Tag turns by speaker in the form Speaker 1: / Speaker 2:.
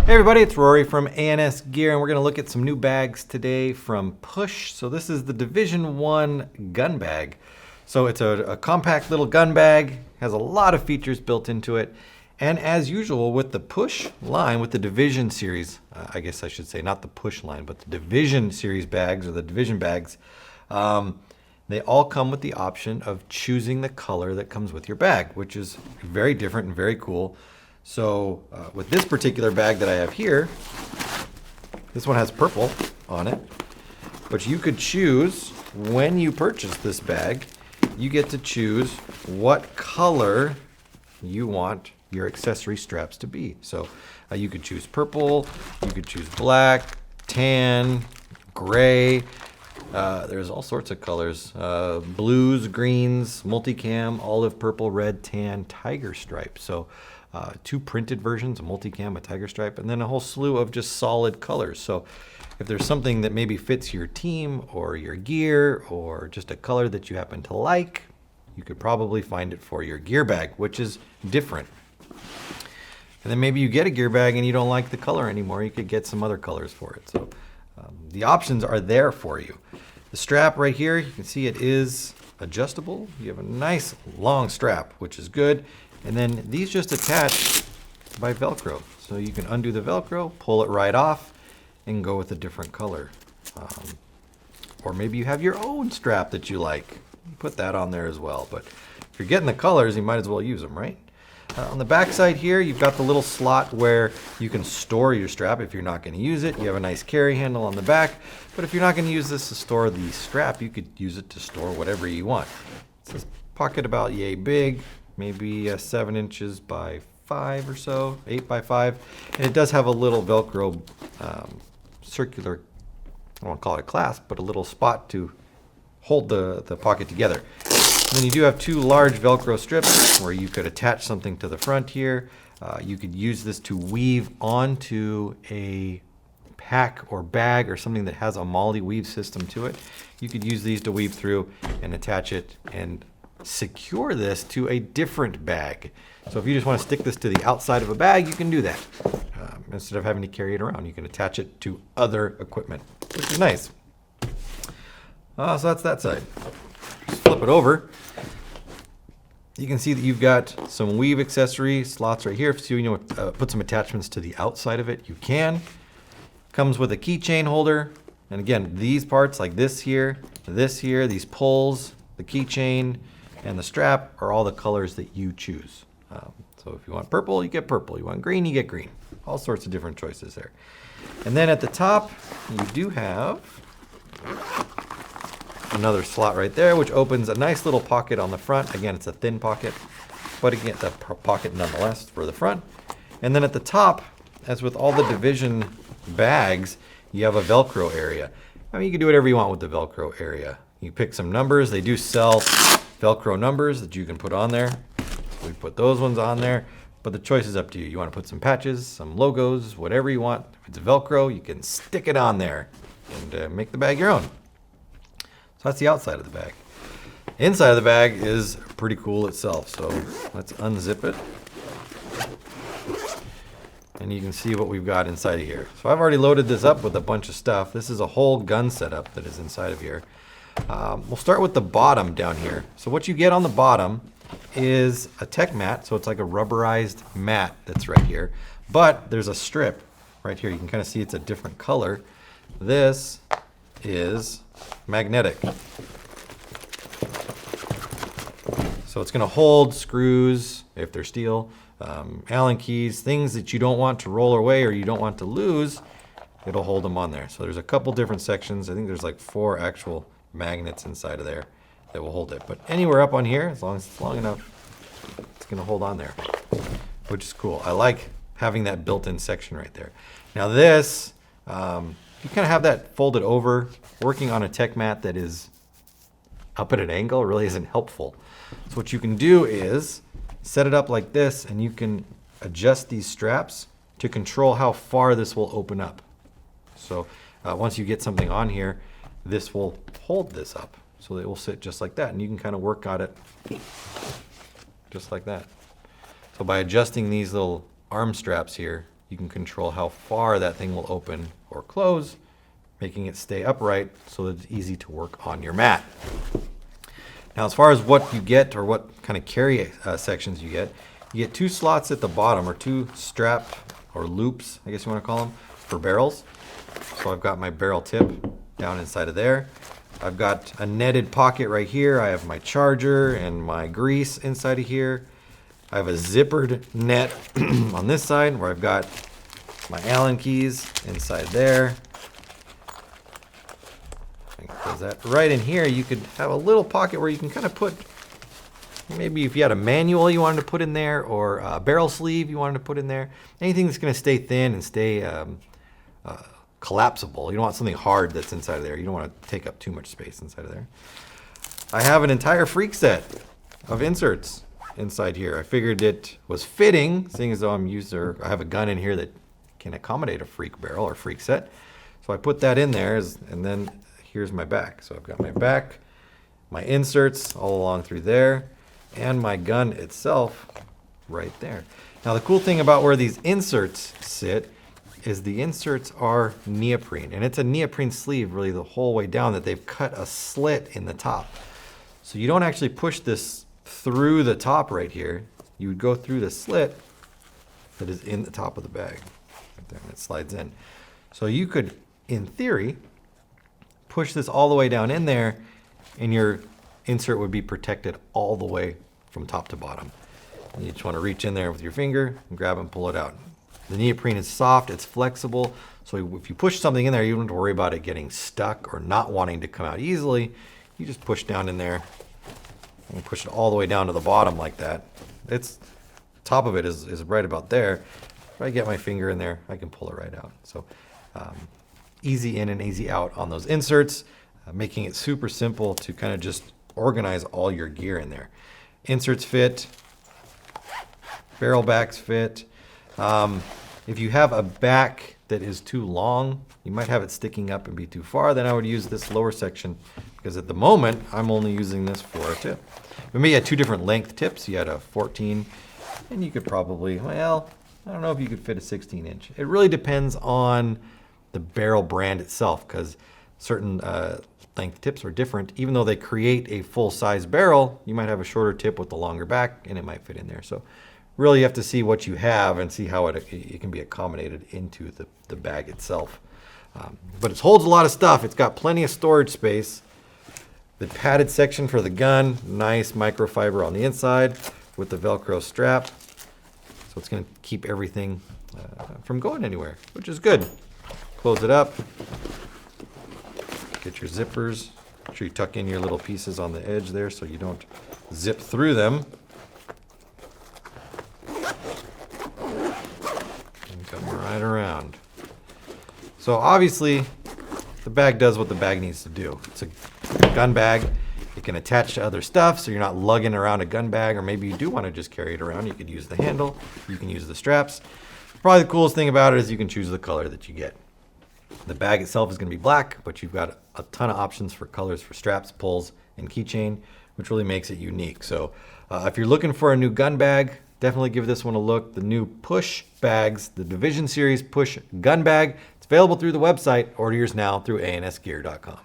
Speaker 1: Hey everybody, it's Rory from ANS Gear, and we're going to look at some new bags today from Push. So this is the Division 1 gun bag. So it's a compact little gun bag, has a lot of features built into it. And as usual with the Push line, with the Division series, I guess I should say not the Push line, but the Division series bags or the Division bags, they all come with the option of choosing the color that comes with your bag, which is very different and very cool. So with this particular bag that I have here, this one has purple on it, but you could choose when you purchase this bag, you get to choose what color you want your accessory straps to be. So you could choose purple, you could choose black, tan, gray. There's all sorts of colors, blues, greens, multicam, olive, purple, red, tan, tiger stripe. So two printed versions, a multicam, a tiger stripe, and then a whole slew of just solid colors. So if there's something that maybe fits your team or your gear or just a color that you happen to like, you could probably find it for your gear bag, which is different. And then maybe you get a gear bag and you don't like the color anymore. You could get some other colors for it. So the options are there for you. The strap right here, you can see it is adjustable. You have a nice long strap, which is good. And then these just attach by Velcro. So you can undo the Velcro, pull it right off, and go with a different color. Or maybe you have your own strap that you like. Put that on there as well. But if you're getting the colors, you might as well use them, right? On the back side here, you've got the little slot where you can store your strap if you're not going to use it. You have a nice carry handle on the back. But if you're not going to use this to store the strap, you could use it to store whatever you want. It's this pocket about yay big, maybe 7 inches by 5 or so, 8 by 5. And it does have a little Velcro circular, I won't call it clasp, but a little spot to hold the pocket together. And then you do have 2 large Velcro strips where you could attach something to the front here. You could use this to weave onto a pack or bag or something that has a MOLLE weave system to it. You could use these to weave through and attach it and secure this to a different bag. So if you just want to stick this to the outside of a bag, you can do that. Instead of having to carry it around, you can attach it to other equipment, which is nice. So that's that side. Just flip it over. You can see that you've got some weave accessory slots right here. If you want to put some attachments to the outside of it, you can. Comes with a keychain holder. And again, these parts like this here, these pulls, the keychain, and the strap are all the colors that you choose. So if you want purple, you get purple. You want green, you get green. All sorts of different choices there. And then at the top, you do have another slot right there, which opens a nice little pocket on the front. Again, it's a thin pocket, but again, the pocket nonetheless for the front. And then at the top, as with all the Division bags, you have a Velcro area. I mean, you can do whatever you want with the Velcro area. You pick some numbers. They do sell Velcro numbers that you can put on there. So we put those ones on there, but the choice is up to you. You want to put some patches, some logos, whatever you want. If it's Velcro, you can stick it on there and make the bag your own. So that's the outside of the bag. Inside of the bag is pretty cool itself. So let's unzip it. And you can see what we've got inside of here. So I've already loaded this up with a bunch of stuff. This is a whole gun setup that is inside of here. We'll start with the bottom down here. So what you get on the bottom is a tech mat. So it's like a rubberized mat that's right here. But there's a strip right here. You can kind of see it's a different color. This is magnetic. So it's going to hold screws, if they're steel, Allen keys, things that you don't want to roll away or you don't want to lose, it'll hold them on there. So there's a couple different sections. I think there's like 4 actual magnets inside of there that will hold it. But anywhere up on here, as long as it's long enough, it's going to hold on there, which is cool. I like having that built-in section right there. Now this, you kind of have that folded over. Working on a tech mat that is up at an angle really isn't helpful. So what you can do is set it up like this, and you can adjust these straps to control how far this will open up. So once you get something on here, this will hold this up. So it will sit just like that, and you can kind of work on it just like that. So by adjusting these little arm straps here, you can control how far that thing will open or close, making it stay upright so that it's easy to work on your mat. Now, as far as what you get or what kind of carry sections you get 2 slots at the bottom, or 2 strap or loops, I guess you want to call them, for barrels. So I've got my barrel tip down inside of there. I've got a netted pocket right here. I have my charger and my grease inside of here. I have a zippered net on this side where I've got my Allen keys inside there. Close that. Right in here, you could have a little pocket where you can kind of put, maybe if you had a manual you wanted to put in there, or a barrel sleeve you wanted to put in there. Anything that's going to stay thin and stay collapsible. You don't want something hard that's inside of there. You don't want to take up too much space inside of there. I have an entire freak set of inserts inside here. I figured it was fitting, seeing as though I have a gun in here that can accommodate a freak barrel or freak set. So I put that in there, and then here's my back. So I've got my back, my inserts all along through there, and my gun itself right there. Now the cool thing about where these inserts sit is the inserts are neoprene, and it's a neoprene sleeve really the whole way down that they've cut a slit in the top. So you don't actually push this through the top right here. You would go through the slit that is in the top of the bag. Right there, and it slides in. So you could, in theory, push this all the way down in there, and your insert would be protected all the way from top to bottom. And you just want to reach in there with your finger and grab and pull it out. The neoprene is soft, it's flexible, so if you push something in there, you don't have to worry about it getting stuck or not wanting to come out easily. You just push down in there and push it all the way down to the bottom like that. It's top of it is right about there. If I get my finger in there, I can pull it right out. So easy in and easy out on those inserts, making it super simple to kind of just organize all your gear in there. Inserts fit, barrel backs fit. If you have a back that is too long, you might have it sticking up and be too far, then I would use this lower section, because at the moment I'm only using this for a tip. Maybe you had 2 different length tips. You had a 14, and you could probably, well, I don't know if you could fit a 16-inch. It really depends on the barrel brand itself, because certain length tips are different. Even though they create a full-size barrel, you might have a shorter tip with a longer back, and it might fit in there. So really you have to see what you have and see how it can be accommodated into the bag itself. But it holds a lot of stuff. It's got plenty of storage space. The padded section for the gun, nice microfiber on the inside with the Velcro strap. So it's going to keep everything from going anywhere, which is good. Close it up. Get your zippers. Make sure you tuck in your little pieces on the edge there so you don't zip through them. And come right around. So obviously, the bag does what the bag needs to do. It's a gun bag. It can attach to other stuff, so you're not lugging around a gun bag, or maybe you do want to just carry it around. You could use the handle. You can use the straps. Probably the coolest thing about it is you can choose the color that you get. The bag itself is going to be black, but you've got a ton of options for colors for straps, pulls, and keychain, which really makes it unique. So if you're looking for a new gun bag, definitely give this one a look. The new Push bags, the Division Series Push gun bag. It's available through the website. Order yours now through ansgear.com.